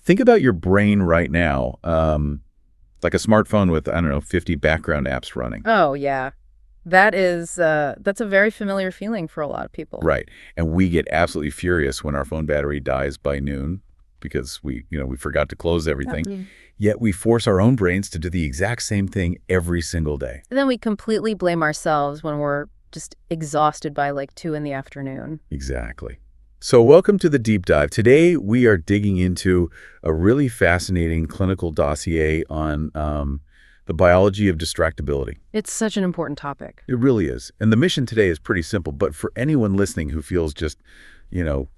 Think about your brain right now, like a smartphone with, I don't know, 50 background apps running. Oh, yeah. That's a very familiar feeling for a lot of people. Right. And we get absolutely furious when our phone battery dies by noon because we forgot to close everything. Mm. Yet we force our own brains to do the exact same thing every single day. And then we completely blame ourselves when we're just exhausted by like 2 in the afternoon. Exactly. So welcome to the Deep Dive. Today we are digging into a really fascinating clinical dossier on the biology of distractibility. It's such an important topic. It really is. And the mission today is pretty simple, but for anyone listening who feels just,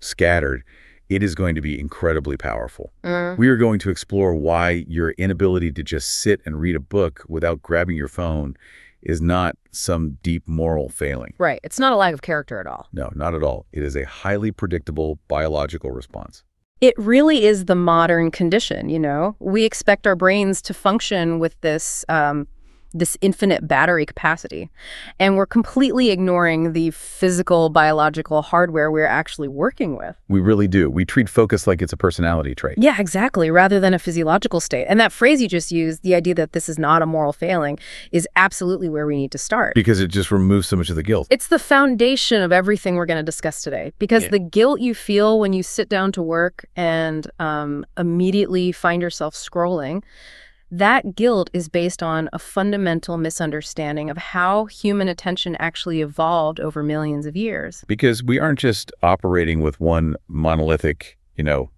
scattered, it is going to be incredibly powerful. We are going to explore why your inability to just sit and read a book without grabbing your phone is not some deep moral failing. Right. It's not a lack of character at all. No, not at all. It is a highly predictable biological response. It really is the modern condition, We expect our brains to function with this infinite battery capacity. And we're completely ignoring the physical, biological hardware we're actually working with. We really do. We treat focus like it's a personality trait. Yeah, exactly, rather than a physiological state. And that phrase you just used, the idea that this is not a moral failing, is absolutely where we need to start. Because it just removes so much of the guilt. It's the foundation of everything we're going to discuss today. Because the guilt you feel when you sit down to work and immediately find yourself scrolling, that guilt is based on a fundamental misunderstanding of how human attention actually evolved over millions of years. Because we aren't just operating with one monolithic,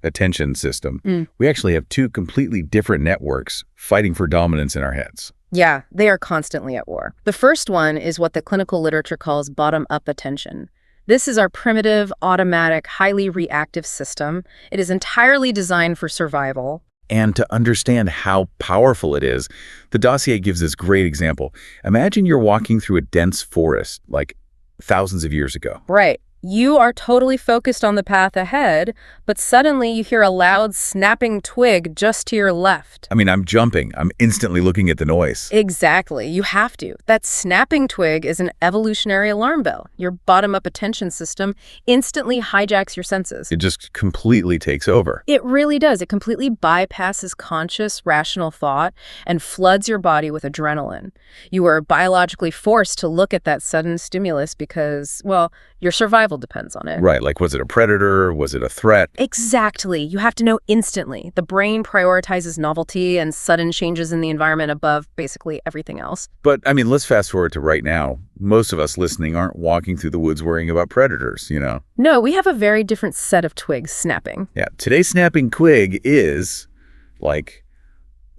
attention system. We actually have two completely different networks fighting for dominance in our heads. Yeah, they are constantly at war. The first one is what the clinical literature calls bottom-up attention. This is our primitive, automatic, highly reactive system. It is entirely designed for survival. And to understand how powerful it is, the dossier gives this great example. Imagine you're walking through a dense forest, like thousands of years ago. Right. You are totally focused on the path ahead, but suddenly you hear a loud snapping twig just to your left. I mean, I'm jumping. I'm instantly looking at the noise. Exactly. You have to. That snapping twig is an evolutionary alarm bell. Your bottom-up attention system instantly hijacks your senses. It just completely takes over. It really does. It completely bypasses conscious, rational thought and floods your body with adrenaline. You are biologically forced to look at that sudden stimulus because, well, your survival depends on it. Right, like was it a predator? Was it a threat? Exactly. You have to know instantly. The brain prioritizes novelty and sudden changes in the environment above basically everything else. But, I mean, let's fast forward to right now. Most of us listening aren't walking through the woods worrying about predators, No, we have a very different set of twigs snapping. Yeah, today's snapping twig is like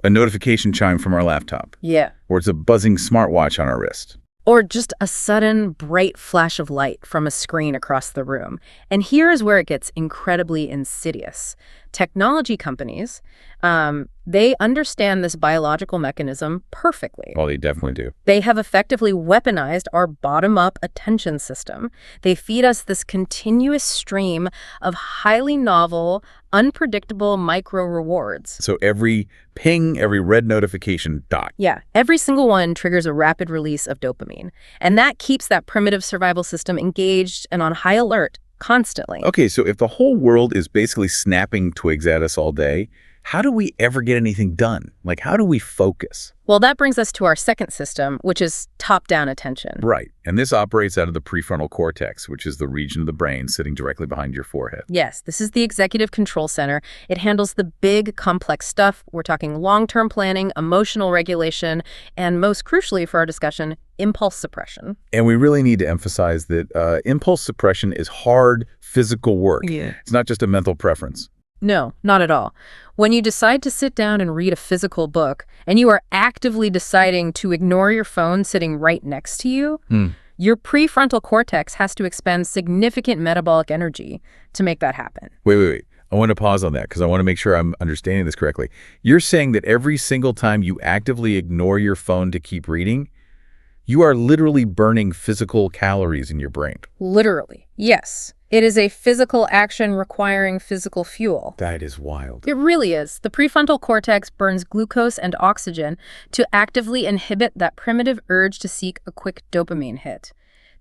a notification chime from our laptop. Yeah. Or it's a buzzing smartwatch on our wrist. Or just a sudden bright flash of light from a screen across the room. And here is where it gets incredibly insidious. Technology companies, they understand this biological mechanism perfectly. Well, they definitely do. They have effectively weaponized our bottom-up attention system. They feed us this continuous stream of highly novel, unpredictable micro-rewards. So every ping, every red notification, dot. Yeah, every single one triggers a rapid release of dopamine. And that keeps that primitive survival system engaged and on high alert constantly. Okay, so if the whole world is basically snapping twigs at us all day, how do we ever get anything done? Like, how do we focus? Well, that brings us to our second system, which is top-down attention. Right. And this operates out of the prefrontal cortex, which is the region of the brain sitting directly behind your forehead. Yes, this is the executive control center. It handles the big, complex stuff. We're talking long-term planning, emotional regulation, and most crucially for our discussion, impulse suppression. And we really need to emphasize that impulse suppression is hard physical work. Yeah. It's not just a mental preference. No, not at all. When you decide to sit down and read a physical book, and you are actively deciding to ignore your phone sitting right next to you, your prefrontal cortex has to expend significant metabolic energy to make that happen. Wait. I want to pause on that because I want to make sure I'm understanding this correctly. You're saying that every single time you actively ignore your phone to keep reading, you are literally burning physical calories in your brain. Literally, yes. It is a physical action requiring physical fuel. That is wild. It really is. The prefrontal cortex burns glucose and oxygen to actively inhibit that primitive urge to seek a quick dopamine hit.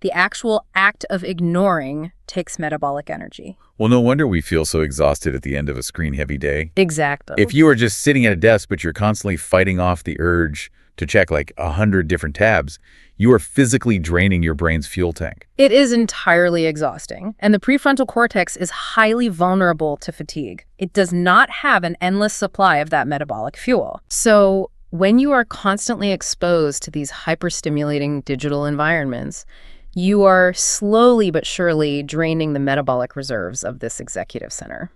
The actual act of ignoring takes metabolic energy. Well, no wonder we feel so exhausted at the end of a screen-heavy day. Exactly. If you are just sitting at a desk, but you're constantly fighting off the urge to check like 100 different tabs, you are physically draining your brain's fuel tank. It is entirely exhausting, and the prefrontal cortex is highly vulnerable to fatigue. It does not have an endless supply of that metabolic fuel. So when you are constantly exposed to these hyperstimulating digital environments, you are slowly but surely draining the metabolic reserves of this executive center.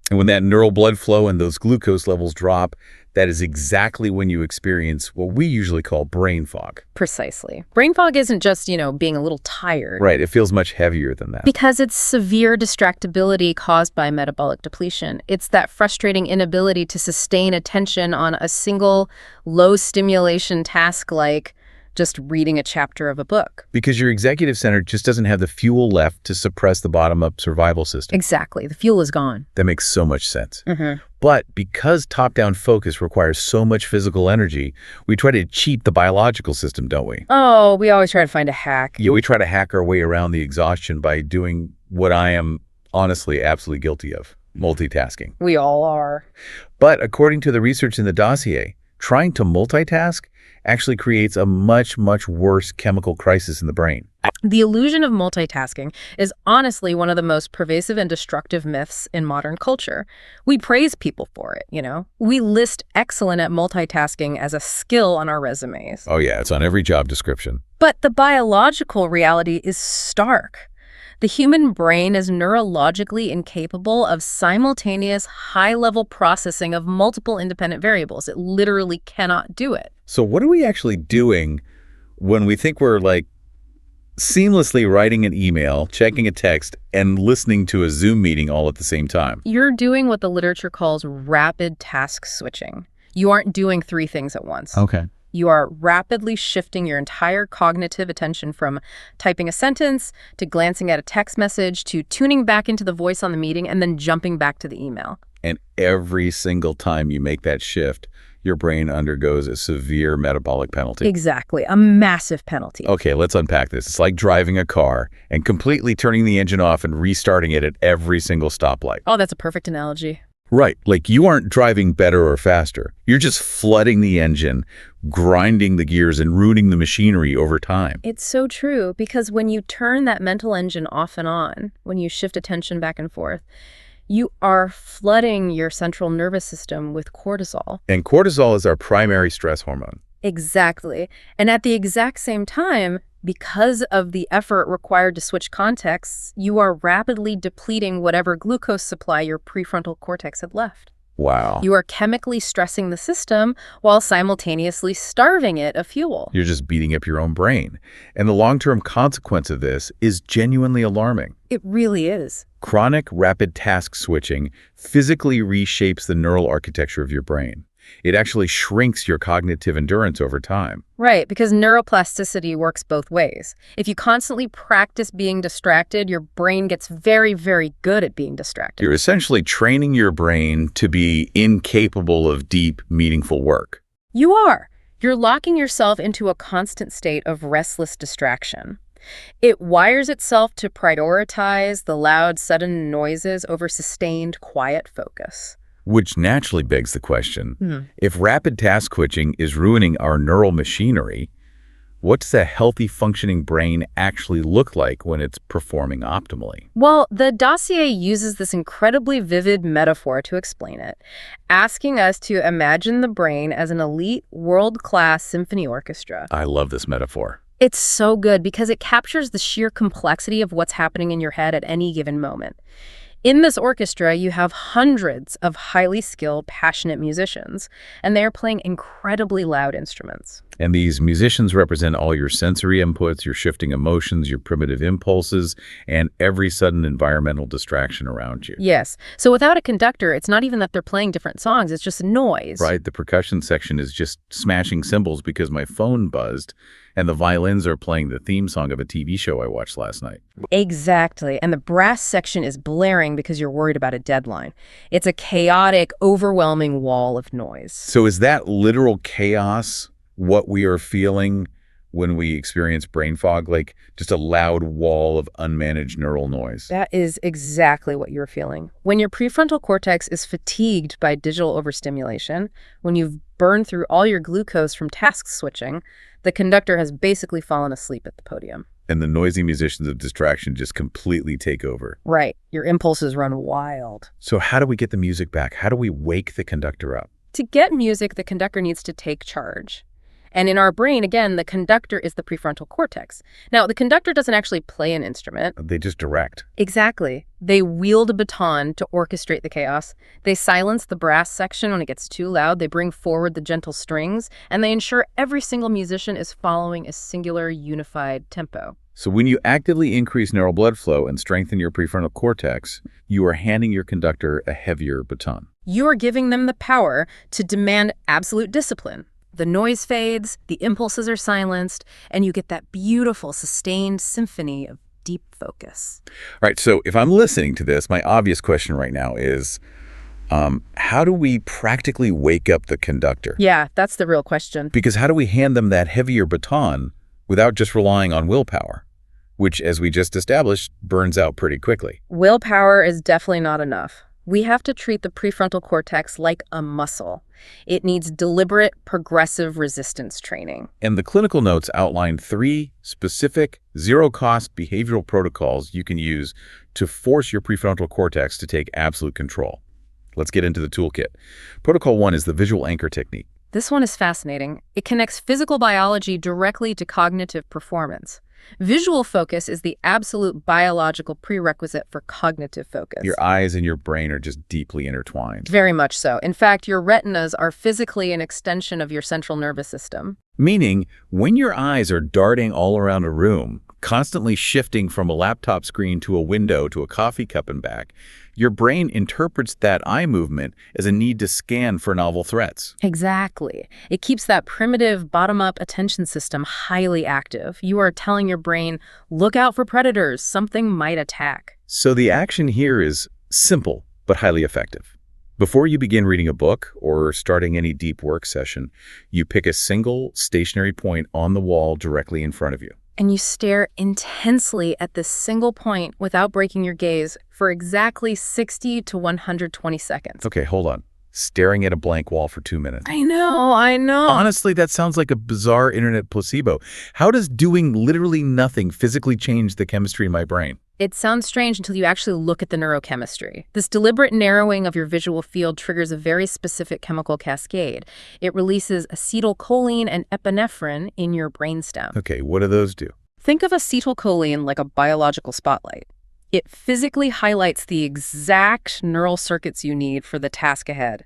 And when that neural blood flow and those glucose levels drop, that is exactly when you experience what we usually call brain fog. Precisely. Brain fog isn't just, being a little tired. Right, it feels much heavier than that. Because it's severe distractibility caused by metabolic depletion. It's that frustrating inability to sustain attention on a single low-stimulation task like just reading a chapter of a book. Because your executive center just doesn't have the fuel left to suppress the bottom-up survival system. Exactly. The fuel is gone. That makes so much sense. Mm-hmm. But because top-down focus requires so much physical energy, we try to cheat the biological system, don't we? Oh, we always try to find a hack. Yeah, we try to hack our way around the exhaustion by doing what I am honestly absolutely guilty of, multitasking. We all are. But according to the research in the dossier, trying to multitask actually creates a much, much worse chemical crisis in the brain. The illusion of multitasking is honestly one of the most pervasive and destructive myths in modern culture. We praise people for it, We list excellent at multitasking as a skill on our resumes. Oh yeah, it's on every job description. But the biological reality is stark. The human brain is neurologically incapable of simultaneous high-level processing of multiple independent variables. It literally cannot do it. So what are we actually doing when we think we're like seamlessly writing an email, checking a text, and listening to a Zoom meeting all at the same time? You're doing what the literature calls rapid task switching. You aren't doing 3 things at once. Okay. You are rapidly shifting your entire cognitive attention from typing a sentence to glancing at a text message to tuning back into the voice on the meeting and then jumping back to the email. And every single time you make that shift, your brain undergoes a severe metabolic penalty. Exactly. A massive penalty. Okay, let's unpack this. It's like driving a car and completely turning the engine off and restarting it at every single stoplight. Oh, that's a perfect analogy. Right. Like you aren't driving better or faster. You're just flooding the engine, grinding the gears, and ruining the machinery over time. It's so true, because when you turn that mental engine off and on, when you shift attention back and forth, you are flooding your central nervous system with cortisol. And cortisol is our primary stress hormone. Exactly. And at the exact same time, because of the effort required to switch contexts, you are rapidly depleting whatever glucose supply your prefrontal cortex had left. Wow. You are chemically stressing the system while simultaneously starving it of fuel. You're just beating up your own brain. And the long-term consequence of this is genuinely alarming. It really is. Chronic rapid task switching physically reshapes the neural architecture of your brain. It actually shrinks your cognitive endurance over time. Right, because neuroplasticity works both ways. If you constantly practice being distracted, your brain gets very, very good at being distracted. You're essentially training your brain to be incapable of deep, meaningful work. You are. You're locking yourself into a constant state of restless distraction. It wires itself to prioritize the loud, sudden noises over sustained, quiet focus. Which naturally begs the question, if rapid task switching is ruining our neural machinery, what does a healthy functioning brain actually look like when it's performing optimally? Well, the dossier uses this incredibly vivid metaphor to explain it, asking us to imagine the brain as an elite, world-class symphony orchestra. I love this metaphor. It's so good because it captures the sheer complexity of what's happening in your head at any given moment. In this orchestra, you have hundreds of highly skilled, passionate musicians, and they are playing incredibly loud instruments. And these musicians represent all your sensory inputs, your shifting emotions, your primitive impulses, and every sudden environmental distraction around you. Yes. So without a conductor, it's not even that they're playing different songs, it's just noise. Right. The percussion section is just smashing cymbals because my phone buzzed, and the violins are playing the theme song of a TV show I watched last night. Exactly. And the brass section is blaring because you're worried about a deadline. It's a chaotic, overwhelming wall of noise. So is that literal chaos what we are feeling when we experience brain fog, like just a loud wall of unmanaged neural noise? That is exactly what you're feeling. When your prefrontal cortex is fatigued by digital overstimulation, when you've burned through all your glucose from task switching, the conductor has basically fallen asleep at the podium. And the noisy musicians of distraction just completely take over. Right. Your impulses run wild. So how do we get the music back? How do we wake the conductor up? To get music, the conductor needs to take charge. And in our brain, again, the conductor is the prefrontal cortex. Now, the conductor doesn't actually play an instrument. They just direct. Exactly. They wield a baton to orchestrate the chaos. They silence the brass section when it gets too loud. They bring forward the gentle strings. And they ensure every single musician is following a singular, unified tempo. So when you actively increase neural blood flow and strengthen your prefrontal cortex, you are handing your conductor a heavier baton. You are giving them the power to demand absolute discipline. The noise fades, the impulses are silenced, and you get that beautiful, sustained symphony of deep focus. All right, so if I'm listening to this, my obvious question right now is, how do we practically wake up the conductor? Yeah, that's the real question. Because how do we hand them that heavier baton without just relying on willpower, which, as we just established, burns out pretty quickly? Willpower is definitely not enough. We have to treat the prefrontal cortex like a muscle. It needs deliberate, progressive resistance training. And the clinical notes outline 3 specific, zero-cost behavioral protocols you can use to force your prefrontal cortex to take absolute control. Let's get into the toolkit. Protocol 1 is the visual anchor technique. This one is fascinating. It connects physical biology directly to cognitive performance. Visual focus is the absolute biological prerequisite for cognitive focus. Your eyes and your brain are just deeply intertwined. Very much so. In fact, your retinas are physically an extension of your central nervous system. Meaning, when your eyes are darting all around a room, constantly shifting from a laptop screen to a window to a coffee cup and back, your brain interprets that eye movement as a need to scan for novel threats. Exactly. It keeps that primitive bottom-up attention system highly active. You are telling your brain, look out for predators, something might attack. So the action here is simple, but highly effective. Before you begin reading a book or starting any deep work session, you pick a single stationary point on the wall directly in front of you. And you stare intensely at this single point without breaking your gaze for exactly 60 to 120 seconds. Okay, hold on. Staring at a blank wall for 2 minutes. I know. Honestly, that sounds like a bizarre internet placebo. How does doing literally nothing physically change the chemistry in my brain? It sounds strange until you actually look at the neurochemistry. This deliberate narrowing of your visual field triggers a very specific chemical cascade. It releases acetylcholine and epinephrine in your brainstem. Okay, what do those do? Think of acetylcholine like a biological spotlight. It physically highlights the exact neural circuits you need for the task ahead.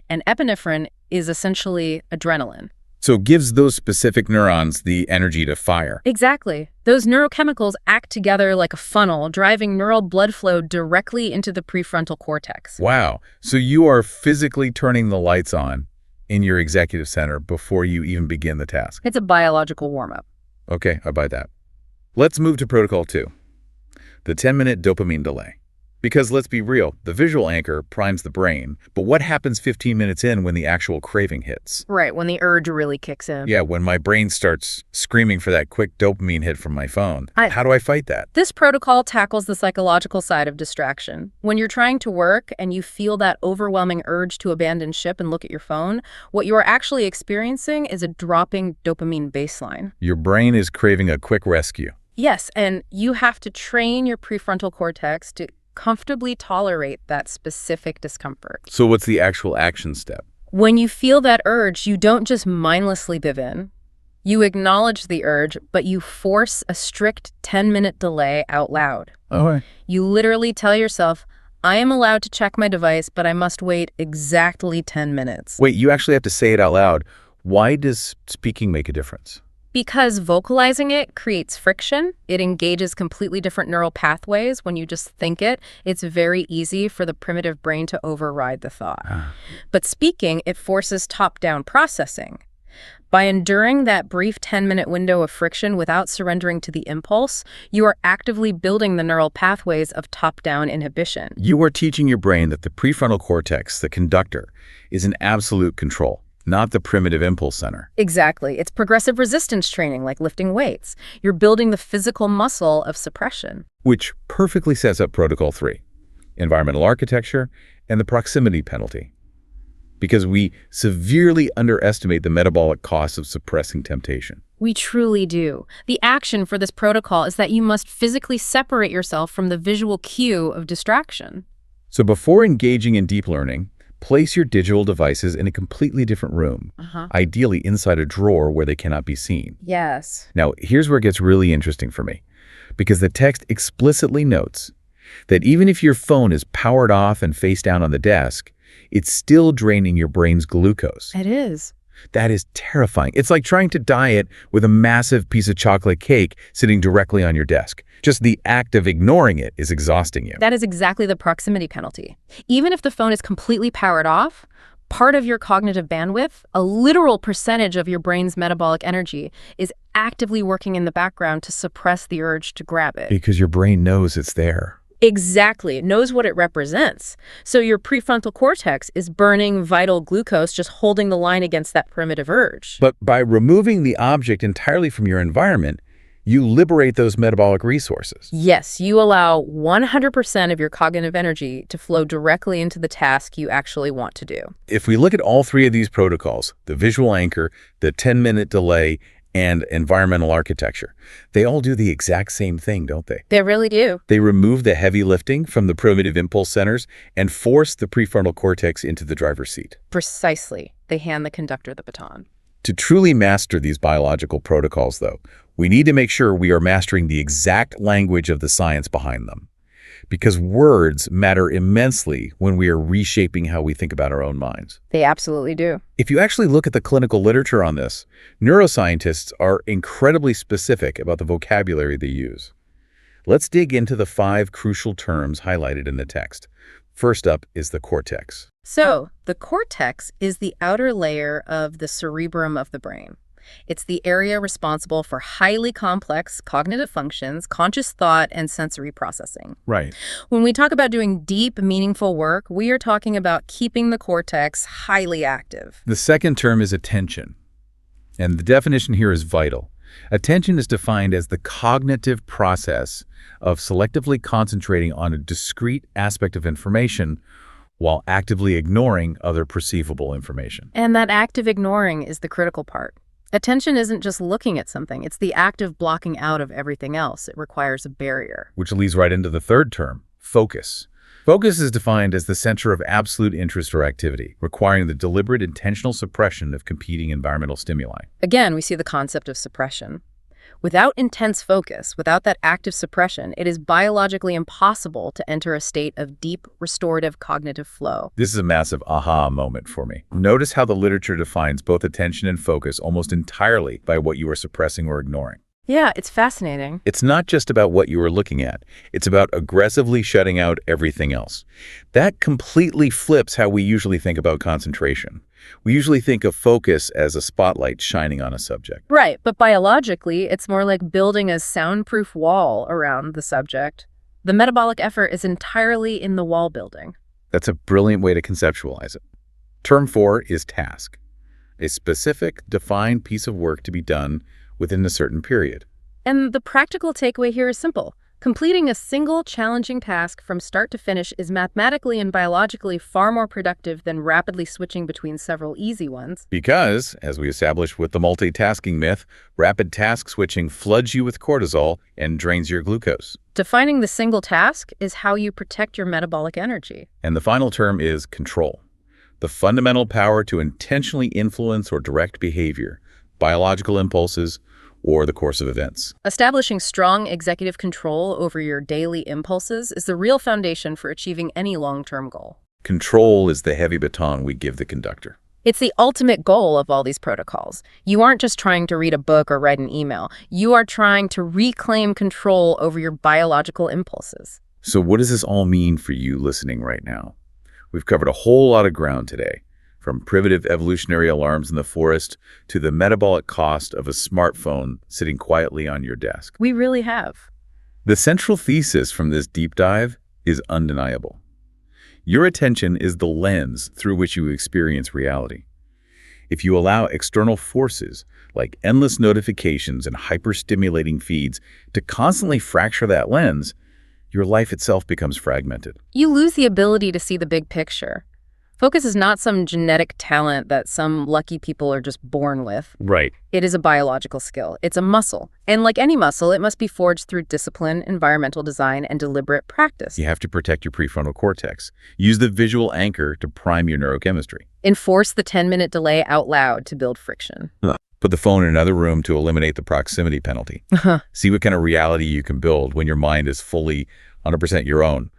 And epinephrine is essentially adrenaline. So it gives those specific neurons the energy to fire. Exactly. Those neurochemicals act together like a funnel, driving neural blood flow directly into the prefrontal cortex. Wow. So you are physically turning the lights on in your executive center before you even begin the task. It's a biological warm-up. Okay, I buy that. Let's move to protocol 2, the 10-minute dopamine delay. Because let's be real, the visual anchor primes the brain, but what happens 15 minutes in when the actual craving hits? Right, when the urge really kicks in. Yeah, when my brain starts screaming for that quick dopamine hit from my phone. How do I fight that? This protocol tackles the psychological side of distraction. When you're trying to work and you feel that overwhelming urge to abandon ship and look at your phone, what you are actually experiencing is a dropping dopamine baseline. Your brain is craving a quick rescue. Yes, and you have to train your prefrontal cortex to comfortably tolerate that specific discomfort. So what's the actual action step? When you feel that urge, you don't just mindlessly give in. You acknowledge the urge, but you force a strict 10-minute delay out loud. Okay. You literally tell yourself, I am allowed to check my device, but I must wait exactly 10 minutes. Wait, you actually have to say it out loud. Why does speaking make a difference? Because vocalizing it creates friction. It engages completely different neural pathways. When you just think it, it's very easy for the primitive brain to override the thought. But speaking, it forces top-down processing. By enduring that brief 10-minute window of friction without surrendering to the impulse, you are actively building the neural pathways of top-down inhibition. You are teaching your brain that the prefrontal cortex, the conductor, is in absolute control. not the primitive impulse center. Exactly. It's progressive resistance training, like lifting weights. You're building the physical muscle of suppression. Which perfectly sets up Protocol 3, environmental architecture and the proximity penalty. Because we severely underestimate the metabolic costs of suppressing temptation. We truly do. The action for this protocol is that you must physically separate yourself from the visual cue of distraction. So before engaging in deep learning, place your digital devices in a completely different room, ideally inside a drawer where they cannot be seen. Yes. Now, here's where it gets really interesting for me, because the text explicitly notes that even if your phone is powered off and face down on the desk, it's still draining your brain's glucose. It is. That is terrifying. It's like trying to diet with a massive piece of chocolate cake sitting directly on your desk. Just the act of ignoring it is exhausting you. That is exactly the proximity penalty. Even if the phone is completely powered off, part of your cognitive bandwidth, a literal percentage of your brain's metabolic energy, is actively working in the background to suppress the urge to grab it. Because your brain knows it's there. Exactly. It knows what it represents. So your prefrontal cortex is burning vital glucose, just holding the line against that primitive urge. But by removing the object entirely from your environment, you liberate those metabolic resources. Yes, you allow 100% of your cognitive energy to flow directly into the task you actually want to do. If we look at all three of these protocols, the visual anchor, the 10-minute delay, and environmental architecture, they all do the exact same thing, don't they? They really do. They remove the heavy lifting from the primitive impulse centers and force the prefrontal cortex into the driver's seat. Precisely. They hand the conductor the baton. To truly master these biological protocols, though, we need to make sure we are mastering the exact language of the science behind them. Because words matter immensely when we are reshaping how we think about our own minds. They absolutely do. If you actually look at the clinical literature on this, neuroscientists are incredibly specific about the vocabulary they use. Let's dig into the 5 crucial terms highlighted in the text. First up is the cortex. So, the cortex is the outer layer of the cerebrum of the brain. It's the area responsible for highly complex cognitive functions, conscious thought, and sensory processing. Right. When we talk about doing deep, meaningful work, we are talking about keeping the cortex highly active. The second term is attention, and the definition here is vital. Attention is defined as the cognitive process of selectively concentrating on a discrete aspect of information while actively ignoring other perceivable information. And that active ignoring is the critical part. Attention isn't just looking at something, it's the act of blocking out of everything else. It requires a barrier. Which leads right into the third term, focus. Focus is defined as the center of absolute interest or activity, requiring the deliberate intentional suppression of competing environmental stimuli. Again, we see the concept of suppression. Without intense focus, without that active suppression, it is biologically impossible to enter a state of deep, restorative cognitive flow. This is a massive aha moment for me. Notice how the literature defines both attention and focus almost entirely by what you are suppressing or ignoring. Yeah, it's fascinating. It's not just about what you are looking at. It's about aggressively shutting out everything else. That completely flips how we usually think about concentration. We usually think of focus as a spotlight shining on a subject. Right, but biologically, it's more like building a soundproof wall around the subject. The metabolic effort is entirely in the wall building. That's a brilliant way to conceptualize it. Term 4 is task, a specific, defined piece of work to be done within a certain period. And the practical takeaway here is simple. Completing a single challenging task from start to finish is mathematically and biologically far more productive than rapidly switching between several easy ones. Because, as we established with the multitasking myth, rapid task switching floods you with cortisol and drains your glucose. Defining the single task is how you protect your metabolic energy. And the final term is control, the fundamental power to intentionally influence or direct behavior, biological impulses, or the course of events. Establishing strong executive control over your daily impulses is the real foundation for achieving any long-term goal. Control is the heavy baton we give the conductor. It's the ultimate goal of all these protocols. You aren't just trying to read a book or write an email. You are trying to reclaim control over your biological impulses. So what does this all mean for you listening right now? We've covered a whole lot of ground today. From primitive evolutionary alarms in the forest to the metabolic cost of a smartphone sitting quietly on your desk. We really have. The central thesis from this deep dive is undeniable. Your attention is the lens through which you experience reality. If you allow external forces, like endless notifications and hyper-stimulating feeds, to constantly fracture that lens, your life itself becomes fragmented. You lose the ability to see the big picture. Focus is not some genetic talent that some lucky people are just born with. Right. It is a biological skill. It's a muscle. And like any muscle, it must be forged through discipline, environmental design, and deliberate practice. You have to protect your prefrontal cortex. Use the visual anchor to prime your neurochemistry. Enforce the 10-minute delay out loud to build friction. Put the phone in another room to eliminate the proximity penalty. See what kind of reality you can build when your mind is fully 100% your own.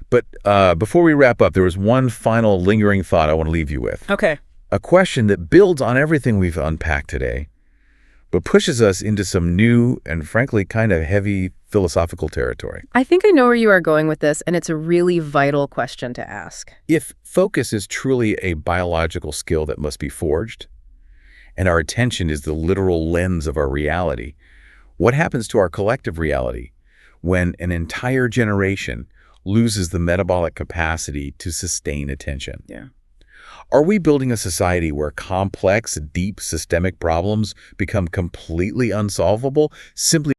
But before we wrap up, there was one final lingering thought I want to leave you with. Okay. A question that builds on everything we've unpacked today, but pushes us into some new and frankly kind of heavy philosophical territory. I think I know where you are going with this, and it's a really vital question to ask. If focus is truly a biological skill that must be forged, and our attention is the literal lens of our reality, what happens to our collective reality when an entire generation loses the metabolic capacity to sustain attention? Yeah. Are we building a society where complex, deep systemic problems become completely unsolvable simply